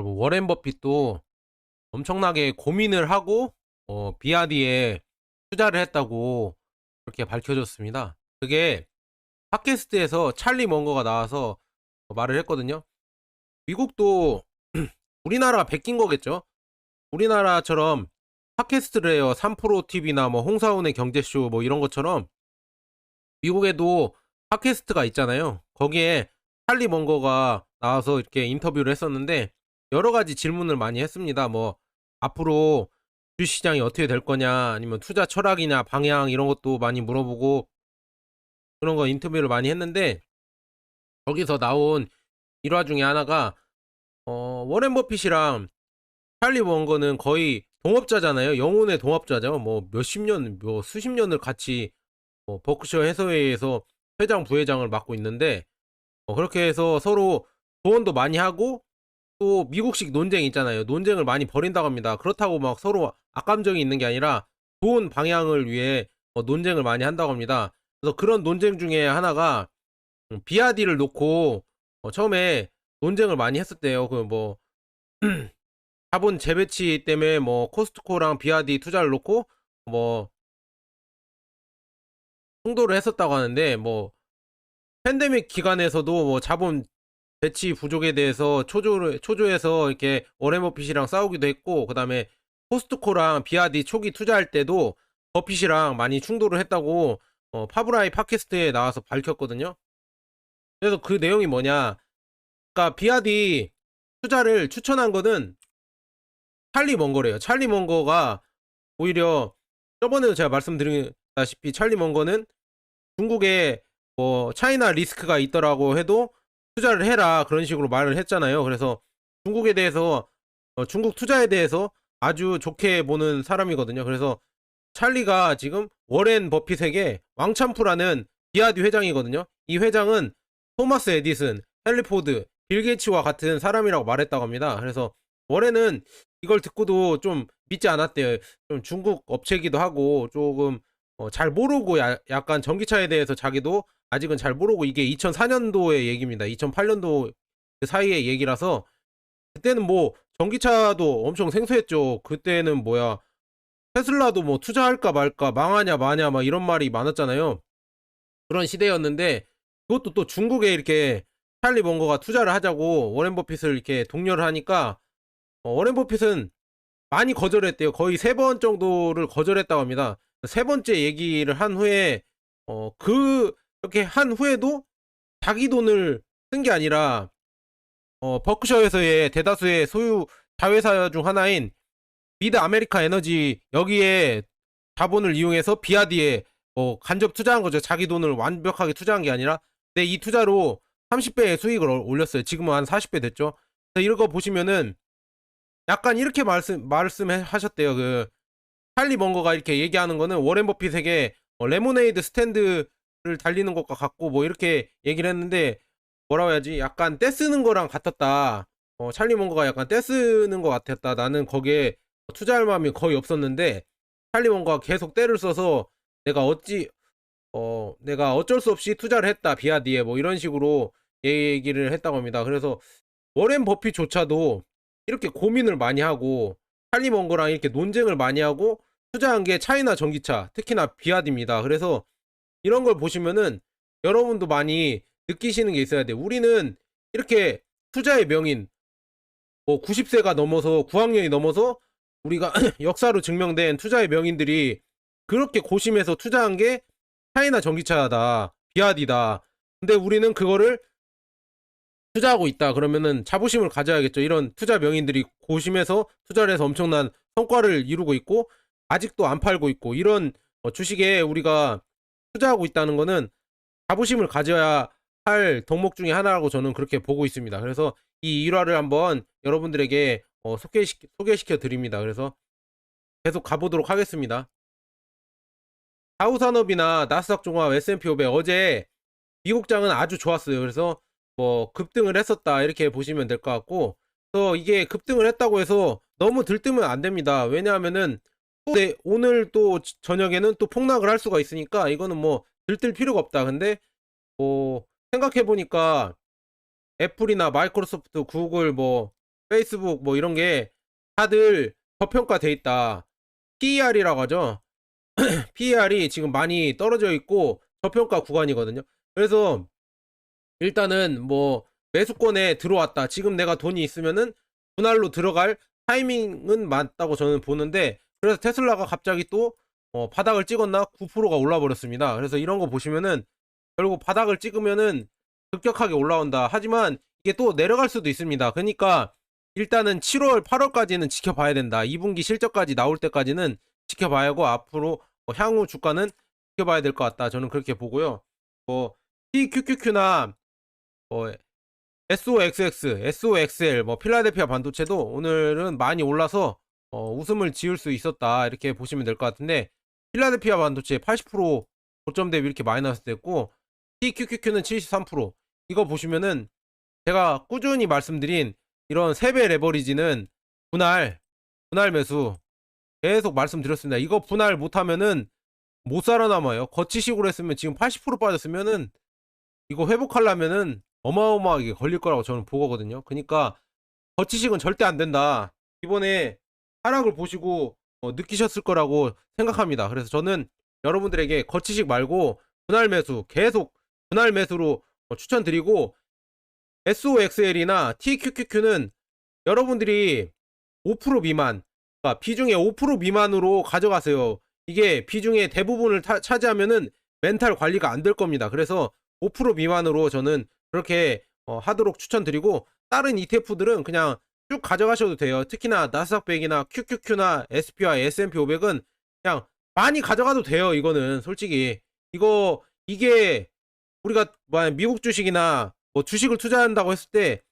여러분, 워렌 버핏도 엄청나게 고민을 하고 비아디에 투자를 했다고 그렇게 밝혀졌습니다. 그게 팟캐스트에서 찰리 먼거가 나와서 말을 했거든요. 미국도 우리나라가 베낀 거겠죠. 우리나라처럼 팟캐스트를 해요. 3프로 TV나 뭐 홍사운의 경제쇼 뭐 이런 것처럼 미국에도 팟캐스트가 있잖아요. 거기에 찰리 먼거가 나와서 이렇게 인터뷰를 했었는데 여러 가지 질문을 많이 했습니다. 뭐 앞으로 주식시장이 어떻게 될 거냐, 아니면 투자 철학이냐, 방향 이런 것도 많이 물어보고 그런 거 인터뷰를 많이 했는데, 거기서 나온 일화 중에 하나가 워렌 버핏이랑 찰리 먼거는 거의 동업자잖아요. 영혼의 동업자죠. 뭐 몇십 년, 뭐 수십 년을 같이 버크셔 해서웨이에서 회장, 부회장을 맡고 있는데, 그렇게 해서 서로 조언도 많이 하고 또 미국식 논쟁 있잖아요. 논쟁을 많이 벌인다고 합니다. 그렇다고 막 서로 악감정이 있는 게 아니라 좋은 방향을 위해 논쟁을 많이 한다고 합니다. 그래서 그런 논쟁 중에 하나가 비아디를 놓고 처음에 논쟁을 많이 했었대요. 그 뭐 자본 재배치 때문에 뭐 코스트코랑 비아디 투자를 놓고 뭐 충돌을 했었다고 하는데, 뭐 팬데믹 기간에서도 뭐 자본 배치 부족에 대해서 초조해서 이렇게 워렌 버핏이랑 싸우기도 했고, 그다음에 코스트코랑 비아디 초기 투자할 때도 버핏이랑 많이 충돌을 했다고 파브라이 팟캐스트에 나와서 밝혔거든요. 그래서 그 내용이 뭐냐? 그러니까 비아디 투자를 추천한 거는 찰리 먼거래요. 찰리 먼거가 오히려 저번에도 제가 말씀드렸다시피 찰리 먼거는 중국에 뭐 차이나 리스크가 있더라고 해도 투자를 해라 그런 식으로 말을 했잖아요. 그래서 중국에 대해서 중국 투자에 대해서 아주 좋게 보는 사람이거든요. 그래서 찰리가 지금 워렌 버핏에게 왕창프라는 비아디 회장이거든요. 이 회장은 토마스 에디슨, 헨리 포드, 빌 게이츠와 같은 사람이라고 말했다고 합니다. 그래서 워렌은 이걸 듣고도 좀 믿지 않았대요. 좀 중국 업체기도 하고 조금 잘 모르고, 약간 전기차에 대해서 자기도 아직은 잘 모르고, 이게 2004년도의 얘기입니다. 2008년도 그 사이의 얘기라서 그때는 뭐 전기차도 엄청 생소했죠. 그때는 뭐야, 테슬라도 뭐 투자할까 말까, 망하냐 마냐 막 이런 말이 많았잖아요. 그런 시대였는데, 그것도 또 중국에 이렇게 찰리 먼거가 투자를 하자고 워렌 버핏을 이렇게 독려를 하니까 워렌 버핏은 많이 거절했대요. 거의 3번 정도를 거절했다고 합니다. 세 번째 얘기를 한 후에 그렇게 한 후에도 자기 돈을 쓴 게 아니라 버크셔에서의 대다수의 소유 자회사 중 하나인 미드 아메리카 에너지, 여기에 자본을 이용해서 비아디에 간접 투자한 거죠. 자기 돈을 완벽하게 투자한 게 아니라. 근데 이 투자로 30배의 수익을 올렸어요. 지금은 한 40배 됐죠. 그래서 이런 거 보시면은 약간 이렇게 말씀하셨대요. 그 찰리 먼거가 이렇게 얘기하는 거는 워렌 버핏에게 레모네이드 스탠드를 달리는 것과 같고 뭐 이렇게 얘기를 했는데, 뭐라고 해야지, 약간 떼쓰는 거랑 같았다. 찰리 먼거가 약간 떼쓰는 것 같았다. 나는 거기에 투자할 마음이 거의 없었는데 찰리 먼거가 계속 떼를 써서 내가 내가 어쩔 수 없이 투자를 했다 비아디에, 뭐 이런 식으로 얘기를 했다고 합니다. 그래서 워렌 버핏조차도 이렇게 고민을 많이 하고 찰리 먼거랑 이렇게 논쟁을 많이 하고 투자한 게 차이나 전기차, 특히나 비아디입니다. 그래서 이런 걸 보시면은 여러분도 많이 느끼시는 게 있어야 돼요. 우리는 이렇게 투자의 명인, 뭐 90세가 넘어서, 9학년이 넘어서 우리가 역사로 증명된 투자의 명인들이 그렇게 고심해서 투자한 게 차이나 전기차다, 비아디다. 근데 우리는 그거를 투자하고 있다 그러면은 자부심을 가져야겠죠. 이런 투자 명인들이 고심해서 투자를 해서 엄청난 성과를 이루고 있고 아직도 안 팔고 있고, 이런 주식에 우리가 투자하고 있다는 거는 자부심을 가져야 할 덕목 중에 하나라고 저는 그렇게 보고 있습니다. 그래서 이 일화를 한번 여러분들에게 소개시켜 드립니다. 그래서 계속 가보도록 하겠습니다. 다우산업이나 나스닥 종합, S&P 500, 어제 미국장은 아주 좋았어요. 그래서 뭐 급등을 했었다 이렇게 보시면 될 것 같고, 또 이게 급등을 했다고 해서 너무 들뜨면 안 됩니다. 왜냐하면은 또 오늘 또 저녁에는 또 폭락을 할 수가 있으니까 이거는 뭐 들뜰 필요가 없다. 근데 뭐 생각해 보니까 애플이나 마이크로소프트, 구글, 뭐 페이스북 뭐 이런 게 다들 저평가돼 있다. PER이라고 하죠. PER이 지금 많이 떨어져 있고 저평가 구간이거든요. 그래서 일단은 뭐 매수권에 들어왔다. 지금 내가 돈이 있으면은 분할로 들어갈 타이밍은 맞다고 저는 보는데, 그래서 테슬라가 갑자기 또 바닥을 찍었나 9%가 올라 버렸습니다. 그래서 이런 거 보시면은 결국 바닥을 찍으면은 급격하게 올라온다. 하지만 이게 또 내려갈 수도 있습니다. 그러니까 일단은 7월, 8월까지는 지켜봐야 된다. 2분기 실적까지 나올 때까지는 지켜봐야 하고, 앞으로 향후 주가는 지켜봐야 될 것 같다. 저는 그렇게 보고요. 뭐 TQQQ나 SOXX, SOXL, 필라델피아 반도체도 오늘은 많이 올라서 웃음을 지을 수 있었다. 이렇게 보시면 될 것 같은데, 필라델피아 반도체 80% 고점 대비 이렇게 마이너스 됐고, TQQQ는 73%. 이거 보시면은 제가 꾸준히 말씀드린 이런 3배 레버리지는 분할 매수 계속 말씀드렸습니다. 이거 분할 못하면은 못 살아남아요. 거치식으로 했으면 지금 80% 빠졌으면은 이거 회복하려면은 어마어마하게 걸릴 거라고 저는 보거든요. 그러니까 거치식은 절대 안 된다. 이번에 하락을 보시고 느끼셨을 거라고 생각합니다. 그래서 저는 여러분들에게 거치식 말고 분할 매수, 계속 분할 매수로 추천드리고, SOXL이나 TQQQ는 여러분들이 5% 미만, 그러니까 비중의 5% 미만으로 가져가세요. 이게 비중의 대부분을 차지하면은 멘탈 관리가 안 될 겁니다. 그래서 5% 미만으로 저는 그렇게 하도록 추천드리고, 다른 ETF들은 그냥 쭉 가져가셔도 돼요. 특히나 나스닥 100이나 QQQ나 SPY, S&P 500은 그냥 많이 가져가도 돼요. 이거는 솔직히 이게 우리가 미국 주식이나 주식을 투자한다고 했을 때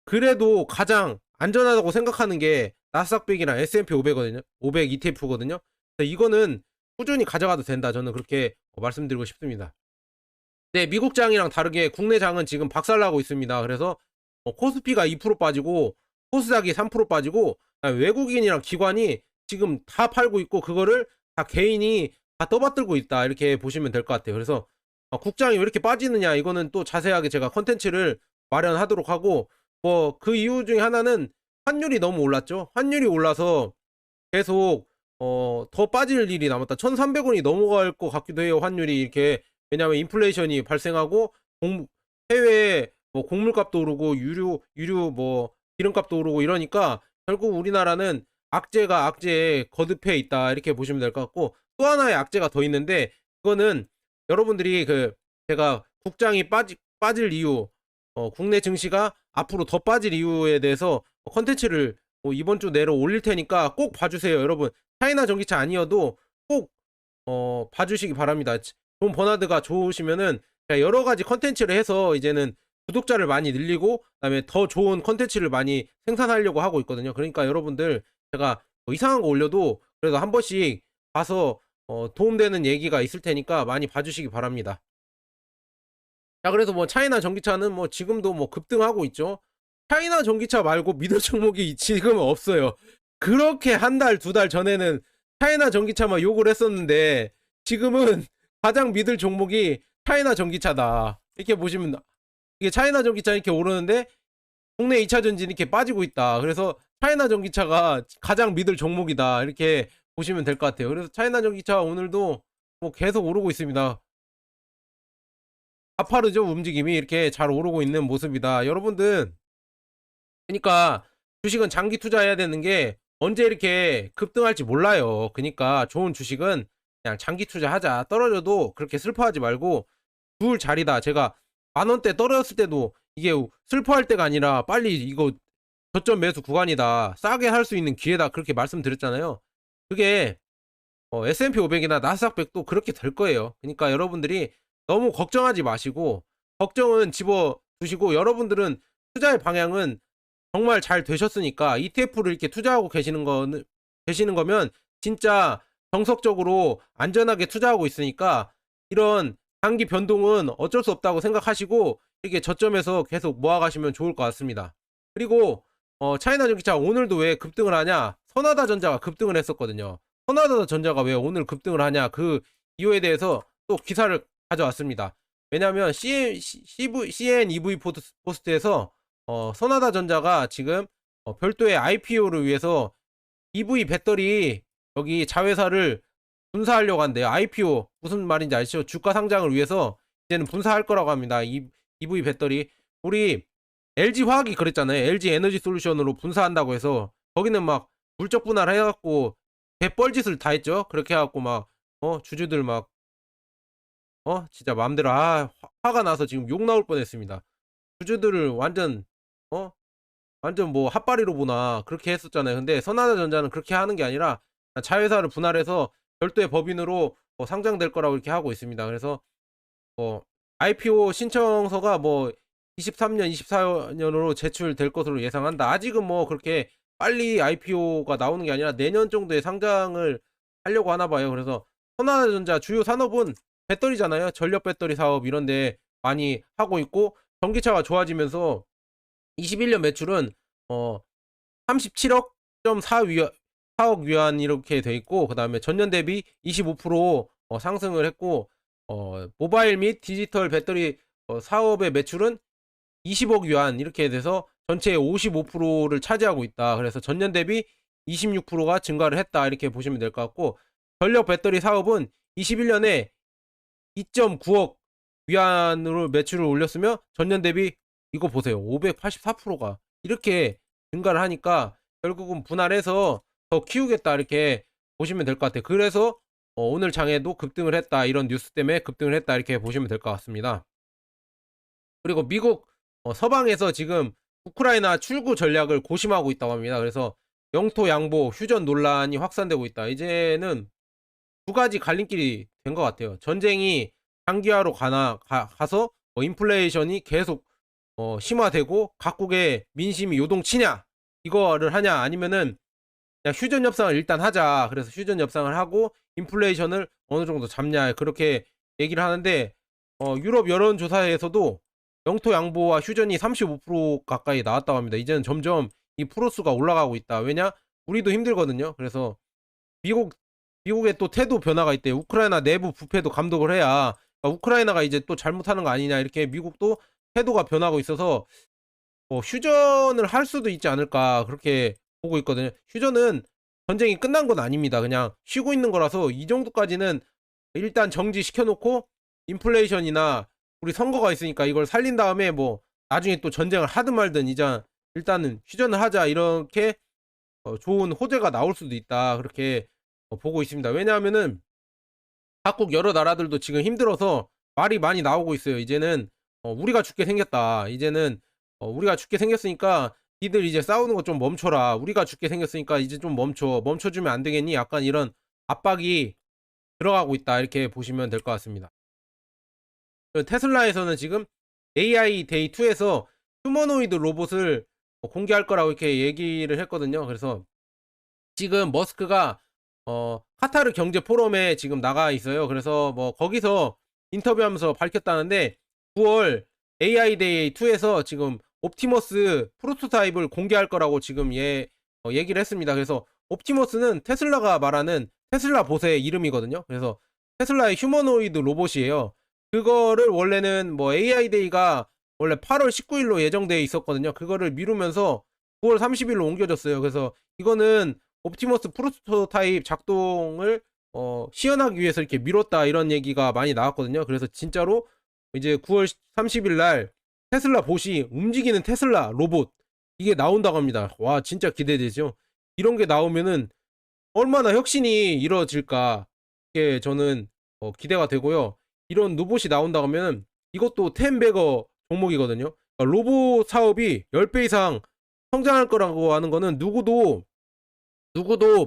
그래도 가장 안전하다고 생각하는 게 나스닥 100이랑 S&P 500거든요. 500 ETF거든요. 이거는 꾸준히 가져가도 된다. 저는 그렇게 말씀드리고 싶습니다. 네, 미국 장이랑 다르게 국내 장은 지금 박살나고 있습니다. 그래서 코스피가 2% 빠지고 코스닥이 3% 빠지고, 외국인이랑 기관이 지금 다 팔고 있고, 그거를 다 개인이 다 떠받들고 있다. 이렇게 보시면 될 것 같아요. 그래서 국장이 왜 이렇게 빠지느냐, 이거는 또 자세하게 제가 컨텐츠를 마련하도록 하고, 그 이유 중에 하나는 환율이 너무 올랐죠. 환율이 올라서 계속 더 빠질 일이 남았다. 1,300원이 넘어갈 것 같기도 해요. 환율이 이렇게. 왜냐하면 인플레이션이 발생하고 해외 곡물값도 오르고 유류 기름값도 오르고 이러니까 결국 우리나라는 악재가 악재에 거듭해 있다. 이렇게 보시면 될 것 같고, 또 하나의 악재가 더 있는데, 그거는 여러분들이 제가 국장이 빠질 이유, 국내 증시가 앞으로 더 빠질 이유에 대해서 컨텐츠를 이번 주 내로 올릴 테니까 꼭 봐주세요. 여러분, 차이나 전기차 아니어도 꼭 봐주시기 바랍니다. 존 버나드가 좋으시면은 여러 가지 컨텐츠를 해서 이제는 구독자를 많이 늘리고, 그다음에 더 좋은 컨텐츠를 많이 생산하려고 하고 있거든요. 그러니까 여러분들, 제가 이상한 거 올려도 그래도 한 번씩 봐서 도움되는 얘기가 있을 테니까 많이 봐주시기 바랍니다. 자, 그래서 차이나 전기차는 지금도 급등하고 있죠. 차이나 전기차 말고 믿을 종목이 지금은 없어요. 그렇게 한 달, 2달 전에는 차이나 전기차만 욕을 했었는데, 지금은 가장 믿을 종목이 차이나 전기차다. 이렇게 보시면, 이게 차이나 전기차 이렇게 오르는데 국내 2차 전지 이렇게 빠지고 있다. 그래서 차이나 전기차가 가장 믿을 종목이다. 이렇게 보시면 될 것 같아요. 그래서 차이나 전기차 오늘도 계속 오르고 있습니다. 가파르죠, 움직임이. 이렇게 잘 오르고 있는 모습이다. 여러분들, 그러니까 주식은 장기 투자해야 되는 게 언제 이렇게 급등할지 몰라요. 그러니까 좋은 주식은 그냥 장기 투자하자. 떨어져도 그렇게 슬퍼하지 말고 둘 자리다. 제가 10,000원대 떨어졌을 때도 이게 슬퍼할 때가 아니라 빨리 이거 저점 매수 구간이다. 싸게 할 수 있는 기회다. 그렇게 말씀드렸잖아요. 그게 S&P 500이나 나스닥 100도 그렇게 될 거예요. 그러니까 여러분들이 너무 걱정하지 마시고, 걱정은 집어 두시고, 여러분들은 투자의 방향은 정말 잘 되셨으니까 ETF를 이렇게 투자하고 계시는 거면 진짜 정석적으로 안전하게 투자하고 있으니까 이런 단기 변동은 어쩔 수 없다고 생각하시고 이렇게 저점에서 계속 모아가시면 좋을 것 같습니다. 그리고 차이나 전기차 오늘도 왜 급등을 하냐? 선하다 전자가 급등을 했었거든요. 선하다 전자가 왜 오늘 급등을 하냐? 그 이유에 대해서 또 기사를 가져왔습니다. 왜냐하면 CNEV 포스트에서 선하다 전자가 지금 별도의 IPO를 위해서 EV 배터리 여기 자회사를 분사하려고 한대요. IPO 무슨 말인지 아시죠? 주가 상장을 위해서 이제는 분사할 거라고 합니다. EV 배터리. 우리 LG 화학이 그랬잖아요. LG 에너지 솔루션으로 분사한다고 해서 거기는 막 물적 분할 해갖고 개뻘짓을 다 했죠. 그렇게 해갖고 막 주주들 막 진짜 마음대로 화가 나서 지금 욕 나올 뻔했습니다. 주주들을 완전 어 완전 뭐 핫바리로 보나 그렇게 했었잖아요. 근데 선하자전자는 그렇게 하는 게 아니라 자회사를 분할해서 별도의 법인으로 상장될 거라고 이렇게 하고 있습니다. 그래서 IPO 신청서가 23년, 24년으로 제출될 것으로 예상한다. 아직은 뭐 그렇게 빨리 IPO가 나오는 게 아니라 내년 정도에 상장을 하려고 하나 봐요. 그래서 선하자전자 주요 산업은 배터리잖아요. 전력 배터리 사업 이런 데 많이 하고 있고 전기차가 좋아지면서 21년 매출은 37억 4억 위안 이렇게 돼 있고 그다음에 전년 대비 25% 상승을 했고 모바일 및 디지털 배터리 사업의 매출은 20억 위안 이렇게 돼서 전체의 55%를 차지하고 있다. 그래서 전년 대비 26%가 증가를 했다. 이렇게 보시면 될 것 같고 전력 배터리 사업은 21년에 2.9억 위안으로 매출을 올렸으며 전년 대비 이거 보세요. 584%가 이렇게 증가를 하니까 결국은 분할해서 더 키우겠다 이렇게 보시면 될 것 같아요. 그래서 오늘 장에도 급등을 했다. 이런 뉴스 때문에 급등을 했다. 이렇게 보시면 될 것 같습니다. 그리고 미국 서방에서 지금 우크라이나 출구 전략을 고심하고 있다고 합니다. 그래서 영토 양보, 휴전 논란이 확산되고 있다. 이제는 두 가지 갈림길이 된 것 같아요. 전쟁이 장기화로 가서 인플레이션이 계속 심화되고 각국의 민심이 요동치냐 이거를 하냐 아니면은 그냥 휴전 협상을 일단 하자. 그래서 휴전 협상을 하고 인플레이션을 어느 정도 잡냐 그렇게 얘기를 하는데 유럽 여론조사에서도 영토 양보와 휴전이 35% 가까이 나왔다고 합니다. 이제는 점점 이 프로수가 올라가고 있다. 왜냐? 우리도 힘들거든요. 그래서 미국의 또 태도 변화가 있대요. 우크라이나 내부 부패도 감독을 해야 우크라이나가 이제 또 잘못하는 거 아니냐 이렇게 미국도 태도가 변하고 있어서 휴전을 할 수도 있지 않을까 그렇게 보고 있거든요. 휴전은 전쟁이 끝난 건 아닙니다. 그냥 쉬고 있는 거라서 이 정도까지는 일단 정지시켜 놓고 인플레이션이나 우리 선거가 있으니까 이걸 살린 다음에 나중에 또 전쟁을 하든 말든 이제 일단은 휴전을 하자 이렇게 좋은 호재가 나올 수도 있다 그렇게 보고 있습니다. 왜냐하면은 각국 여러 나라들도 지금 힘들어서 말이 많이 나오고 있어요. 이제는 우리가 죽게 생겼다. 이제는 우리가 죽게 생겼으니까 니들 이제 싸우는 거 좀 멈춰라. 우리가 죽게 생겼으니까 이제 좀 멈춰주면 안 되겠니? 약간 이런 압박이 들어가고 있다. 이렇게 보시면 될 것 같습니다. 테슬라에서는 지금 AI 데이 2에서 휴머노이드 로봇을 공개할 거라고 이렇게 얘기를 했거든요. 그래서 지금 머스크가 카타르 경제 포럼에 지금 나가 있어요. 그래서 거기서 인터뷰하면서 밝혔다는데 9월 AI 데이 2에서 지금 옵티머스 프로토타입을 공개할 거라고 지금 얘기를 했습니다. 그래서 옵티머스는 테슬라가 말하는 테슬라 봇의 이름이거든요. 그래서 테슬라의 휴머노이드 로봇이에요. 그거를 원래는 AI 데이가 원래 8월 19일로 예정되어 있었거든요. 그거를 미루면서 9월 30일로 옮겨졌어요. 그래서 이거는 옵티머스 프로토타입 작동을 시연하기 위해서 이렇게 미뤘다 이런 얘기가 많이 나왔거든요. 그래서 진짜로 이제 9월 30일 날 테슬라 봇이 움직이는 테슬라 로봇 이게 나온다고 합니다. 와 진짜 기대되죠. 이런 게 나오면은 얼마나 혁신이 이루어질까 이게 저는 기대가 되고요. 이런 로봇이 나온다고 하면 이것도 10배거 종목이거든요. 그러니까 로봇 사업이 10배 이상 성장할 거라고 하는 거는 누구도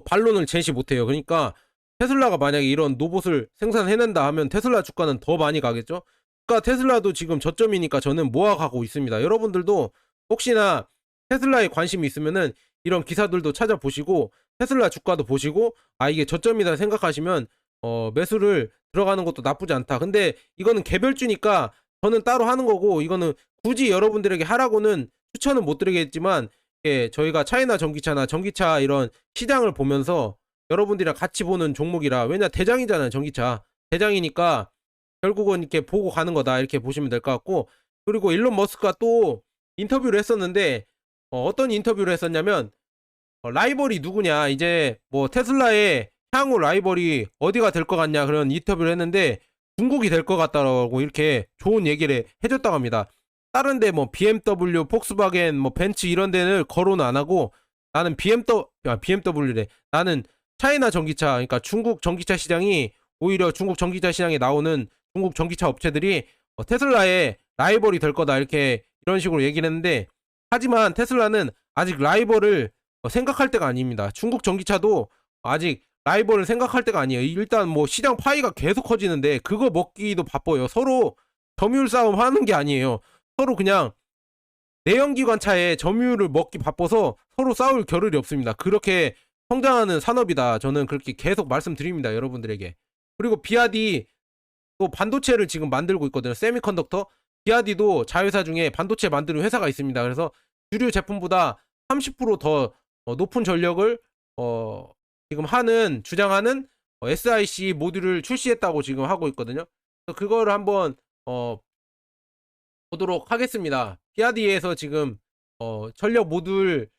반론을 제시 못해요. 그러니까 테슬라가 만약에 이런 로봇을 생산해낸다 하면 테슬라 주가는 더 많이 가겠죠. 그러니까 테슬라도 지금 저점이니까 저는 모아가고 있습니다. 여러분들도 혹시나 테슬라에 관심이 있으면은 이런 기사들도 찾아보시고 테슬라 주가도 보시고 이게 저점이다 생각하시면 매수를 들어가는 것도 나쁘지 않다. 근데 이거는 개별주니까 저는 따로 하는 거고 이거는 굳이 여러분들에게 하라고는 추천은 못 드리겠지만 저희가 차이나 전기차나 전기차 이런 시장을 보면서 여러분들이랑 같이 보는 종목이라 왜냐 대장이잖아요. 전기차 대장이니까 결국은 이렇게 보고 가는 거다 이렇게 보시면 될 것 같고 그리고 일론 머스크가 또 인터뷰를 했었는데 어떤 인터뷰를 했었냐면 라이벌이 누구냐 이제 뭐 테슬라의 향후 라이벌이 어디가 될 것 같냐 그런 인터뷰를 했는데 중국이 될 것 같다라고 이렇게 좋은 얘기를 해줬다고 합니다. 다른데 뭐 BMW, 폭스바겐, 뭐 벤츠 이런 데는 거론을 안 하고 나는 BMW래. 나는 차이나 전기차, 그러니까 중국 전기차 시장이 오히려 중국 전기차 시장에 나오는 중국 전기차 업체들이 테슬라의 라이벌이 될 거다 이렇게 이런 식으로 얘기를 했는데 하지만 테슬라는 아직 라이벌을 생각할 때가 아닙니다. 중국 전기차도 아직 라이벌을 생각할 때가 아니에요. 일단 뭐 시장 파이가 계속 커지는데 그거 먹기도 바빠요. 서로 점유율 싸움 하는 게 아니에요. 서로 그냥 내연기관차에 점유율을 먹기 바빠서 서로 싸울 겨를이 없습니다. 그렇게 성장하는 산업이다. 저는 그렇게 계속 말씀드립니다. 여러분들에게. 그리고 비아디 또 반도체를 지금 만들고 있거든요. 세미컨덕터. 비아디도 자회사 중에 반도체 만드는 회사가 있습니다. 그래서 주류 제품보다 30%더 높은 전력을 지금 주장하는 SiC 모듈을 출시했다고 지금 하고 있거든요. 그래서 그거를 한번 보도록 하겠습니다. 비아디에서 지금 전력 모듈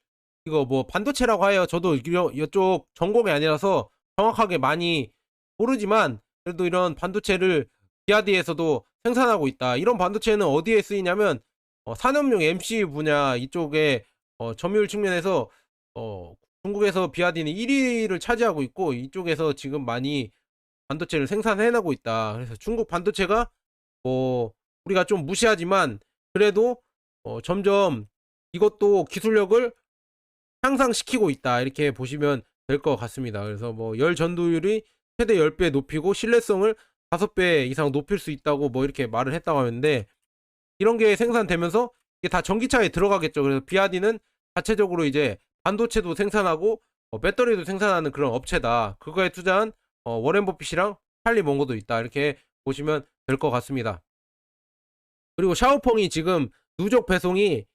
이거 뭐 반도체라고 해요. 저도 이쪽 전공이 아니라서 정확하게 많이 모르지만 그래도 이런 반도체를 비아디에서도 생산하고 있다. 이런 반도체는 어디에 쓰이냐면 산업용 MCU 분야 이쪽에 점유율 측면에서 중국에서 비아디는 1위를 차지하고 있고 이쪽에서 지금 많이 반도체를 생산해내고 있다. 그래서 중국 반도체가 우리가 좀 무시하지만 그래도 점점 이것도 기술력을 향상시키고 있다 이렇게 보시면 될 것 같습니다. 그래서 뭐 열 전도율이 최대 10배 높이고 신뢰성을 5배 이상 높일 수 있다고 뭐 이렇게 말을 했다고 하는데 이런 게 생산되면서 이게 다 전기차에 들어가겠죠. 그래서 비아디는 자체적으로 이제 반도체도 생산하고 배터리도 생산하는 그런 업체다. 그거에 투자한 워렌 버핏이랑 찰리 몽고도 있다. 이렇게 보시면 될 것 같습니다. 그리고 샤오펑이 지금 누적 배송이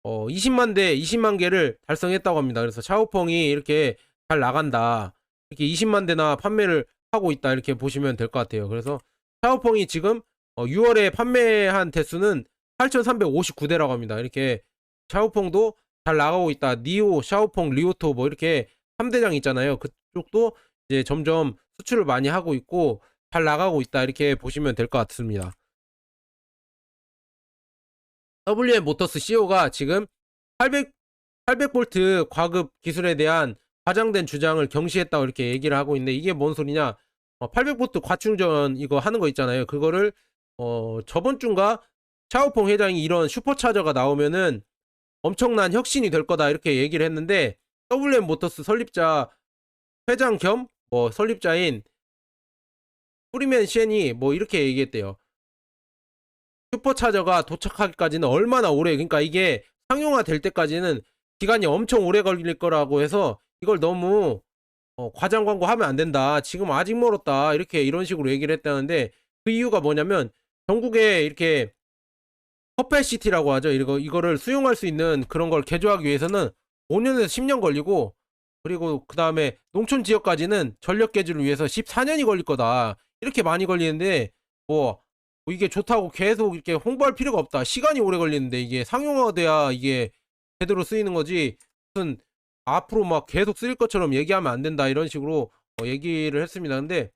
20만 개를 달성했다고 합니다. 그래서 샤오펑이 이렇게 잘 나간다. 이렇게 20만 대나 판매를 하고 있다. 이렇게 보시면 될 것 같아요. 그래서 샤오펑이 지금 6월에 판매한 대수는 8,359대라고 합니다. 이렇게 샤오펑도 잘 나가고 있다. 니오, 샤오펑, 리오토 뭐 이렇게 3대장 있잖아요. 그쪽도 이제 점점 수출을 많이 하고 있고 잘 나가고 있다. 이렇게 보시면 될 것 같습니다. WM 모터스 CEO가 지금 800V 과급 기술에 대한 과장된 주장을 경시했다고 이렇게 얘기를 하고 있는데 이게 뭔 소리냐? 800V 과충전 이거 하는 거 있잖아요. 그거를 저번 주인가 샤오펑 회장이 이런 슈퍼차저가 나오면은 엄청난 혁신이 될 거다 이렇게 얘기를 했는데 WM 모터스 설립자 회장 겸 설립자인 프리맨 쉔이 뭐 이렇게 얘기했대요. 슈퍼차저가 도착하기까지는 얼마나 오래 그러니까 이게 상용화 될 때까지는 기간이 엄청 오래 걸릴 거라고 해서 이걸 너무 과장 광고하면 안 된다. 지금 아직 멀었다. 이런 식으로 얘기를 했다는데 그 이유가 뭐냐면 전국에 이렇게 커패시티라고 하죠. 이거를 수용할 수 있는 그런 걸 개조하기 위해서는 5년에서 10년 걸리고 그리고 그 다음에 농촌 지역까지는 전력 개조를 위해서 14년이 걸릴 거다. 이렇게 많이 걸리는데 이게 좋다고 계속 이렇게 홍보할 필요가 없다. 시간이 오래 걸리는데 이게 상용화돼야 이게 제대로 쓰이는 거지. 무슨 앞으로 막 계속 쓰일 것처럼 얘기하면 안 된다. 이런 식으로 얘기를 했습니다. 근데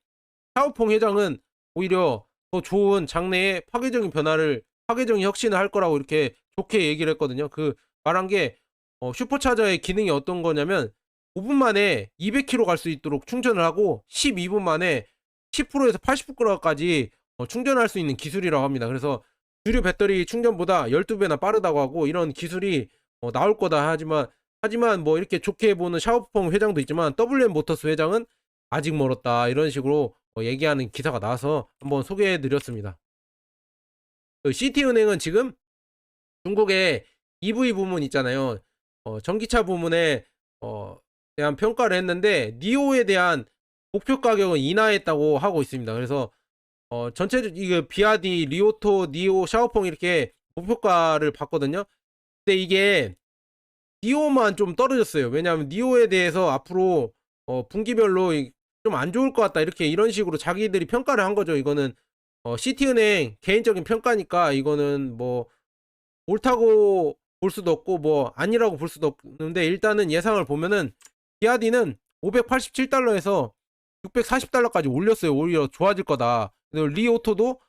샤오펑 회장은 오히려 더 좋은 장래에 파괴적인 혁신을 할 거라고 이렇게 좋게 얘기를 했거든요. 그 말한 게 슈퍼차저의 기능이 어떤 거냐면 5분 만에 200km 갈 수 있도록 충전을 하고 12분 만에 10%에서 80%까지 충전할 수 있는 기술이라고 합니다. 그래서 주류 배터리 충전보다 12배나 빠르다고 하고 이런 기술이 나올 거다 하지만 뭐 이렇게 좋게 보는 샤오펑 회장도 있지만 WM 모터스 회장은 아직 멀었다 이런 식으로 얘기하는 기사가 나와서 한번 소개해 드렸습니다. CT은행은 지금 중국의 EV 부문 있잖아요. 전기차 부문에 대한 평가를 했는데 니오에 대한 목표 가격은 인하했다고 하고 있습니다. 그래서 전체적으로 이게 비아디, 리오토, 니오, 샤오펑 이렇게 목표가를 봤거든요. 근데 이게 니오만 좀 떨어졌어요. 왜냐하면 니오에 대해서 앞으로 분기별로 좀 안 좋을 것 같다 이런 식으로 자기들이 평가를 한 거죠. 이거는 CT은행 개인적인 평가니까 이거는 뭐 옳다고 볼 수도 없고 뭐 아니라고 볼 수도 없는데 일단은 예상을 보면은 기아디는 587달러에서 640달러까지 올렸어요. 오히려 좋아질 거다. 그리고 리오토도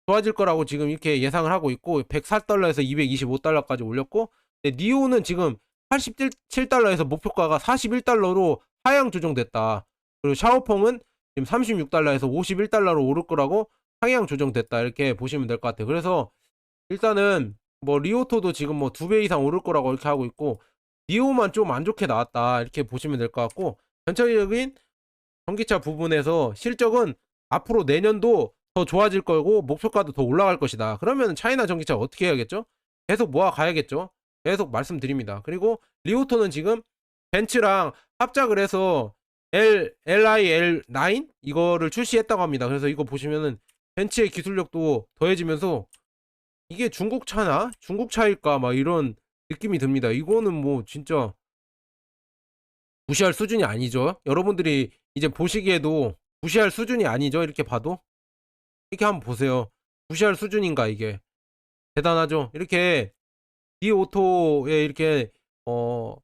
좋아질 거라고 지금 이렇게 예상을 하고 있고 104달러에서 225달러까지 올렸고 니오는 지금 87달러에서 목표가가 41달러로 하향 조정됐다. 그리고 샤오펑은 지금 36달러에서 51달러로 오를 거라고 상향 조정됐다. 이렇게 보시면 될 것 같아요. 그래서 일단은 뭐 리오토도 지금 뭐 2배 이상 오를 거라고 이렇게 하고 있고 니오만 좀 안 좋게 나왔다. 이렇게 보시면 될 것 같고 전체적인 전기차 부분에서 실적은 앞으로 내년도 더 좋아질 거고 목표가도 더 올라갈 것이다. 그러면 차이나 전기차 어떻게 해야겠죠? 계속 모아 가야겠죠. 계속 말씀드립니다. 그리고 리오토는 지금 벤츠랑 합작을 해서 LIL9 이거를 출시했다고 합니다. 그래서 이거 보시면은 벤츠의 기술력도 더해지면서 이게 중국 차나 중국 차일까 막 이런 느낌이 듭니다. 이거는 뭐 진짜 무시할 수준이 아니죠. 여러분들이 이제 보시기에도 무시할 수준이 아니죠. 이렇게 봐도 이렇게 한번 보세요. 무시할 수준인가 이게. 대단하죠. 이렇게 디오토에 이렇게 뭐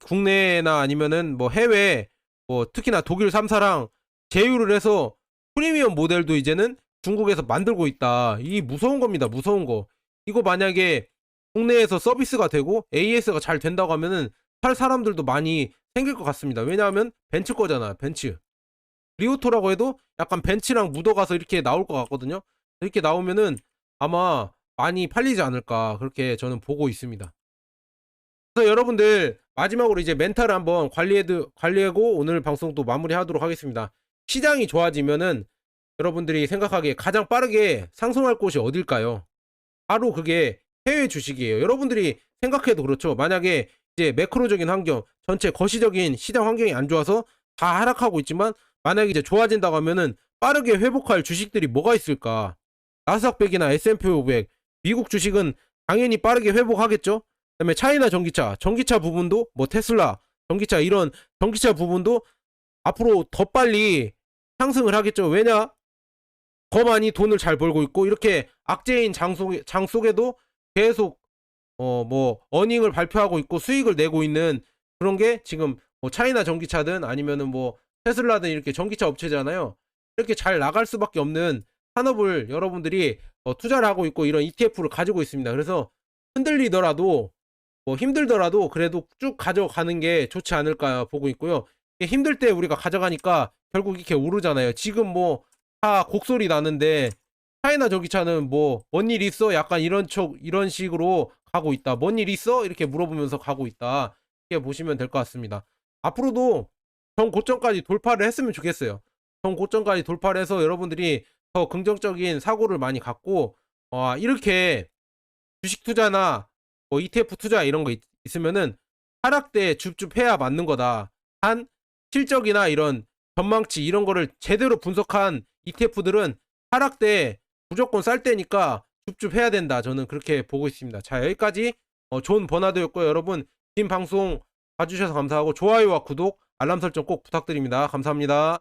국내나 아니면은 뭐 해외 뭐 특히나 독일 3사랑 제휴를 해서 프리미엄 모델도 이제는 중국에서 만들고 있다. 이게 무서운 겁니다. 무서운 거. 이거 만약에 국내에서 서비스가 되고 AS가 잘 된다고 하면은 살 사람들도 많이 생길 것 같습니다. 왜냐하면 벤츠 거잖아. 벤츠. 리오토라고 해도 약간 벤츠랑 묻어가서 이렇게 나올 것 같거든요. 이렇게 나오면은 아마 많이 팔리지 않을까 그렇게 저는 보고 있습니다. 그래서 여러분들 마지막으로 이제 멘탈을 한번 관리하고 오늘 방송도 마무리하도록 하겠습니다. 시장이 좋아지면은 여러분들이 생각하기에 가장 빠르게 상승할 곳이 어딜까요? 바로 그게 해외 주식이에요. 여러분들이 생각해도 그렇죠. 만약에 이제 매크로적인 환경, 전체 거시적인 시장 환경이 안 좋아서 다 하락하고 있지만 만약에 이제 좋아진다고 하면은 빠르게 회복할 주식들이 뭐가 있을까? 나스닥 100이나 S&P 500, 미국 주식은 당연히 빠르게 회복하겠죠. 그다음에 차이나 전기차 부분도 뭐 테슬라, 전기차 이런 전기차 부분도 앞으로 더 빨리 상승을 하겠죠. 왜냐? 더 많이 돈을 잘 벌고 있고 이렇게 악재인 장 속에도 계속 뭐 어닝을 발표하고 있고 수익을 내고 있는 그런 게 지금 뭐 차이나 전기차든 아니면은 뭐 테슬라든 이렇게 전기차 업체잖아요. 이렇게 잘 나갈 수밖에 없는 산업을 여러분들이 투자를 하고 있고 이런 ETF를 가지고 있습니다. 그래서 흔들리더라도 뭐 힘들더라도 그래도 쭉 가져가는 게 좋지 않을까 보고 있고요. 힘들 때 우리가 가져가니까 결국 이렇게 오르잖아요. 지금 뭐 다 곡소리 나는데 차이나 전기차는 뭐 뭔 일 있어? 약간 이런 식으로 가고 있다. 뭔 일 있어? 이렇게 물어보면서 가고 있다. 이렇게 보시면 될 것 같습니다. 앞으로도 전 고점까지 돌파를 했으면 좋겠어요. 전 고점까지 돌파를 해서 여러분들이 더 긍정적인 사고를 많이 갖고 이렇게 주식 투자나 뭐 ETF 투자 이런 거 있으면은 하락 때 줍줍해야 맞는 거다. 한 실적이나 이런 전망치 이런 거를 제대로 분석한 ETF들은 하락 때 무조건 쌀 때니까 줍줍해야 된다. 저는 그렇게 보고 있습니다. 자, 여기까지 좋은 버나드였고요. 여러분 긴 방송 봐주셔서 감사하고 좋아요와 구독 알람 설정 꼭 부탁드립니다. 감사합니다.